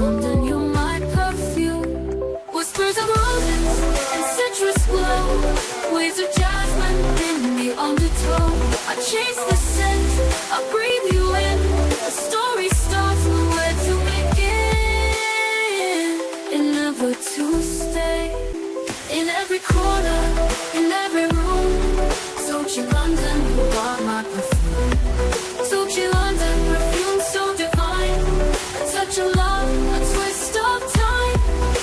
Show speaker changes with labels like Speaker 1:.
Speaker 1: London, you're my perfume. Whispers of roses and citrus glow, waves of jasmine in the undertow. I chase the scent, I breathe you in. The story starts where to begin, and never to stay. In every corner, in every room, Toche London, you are my perfume. Toche London, perfume so divine, a touch of love.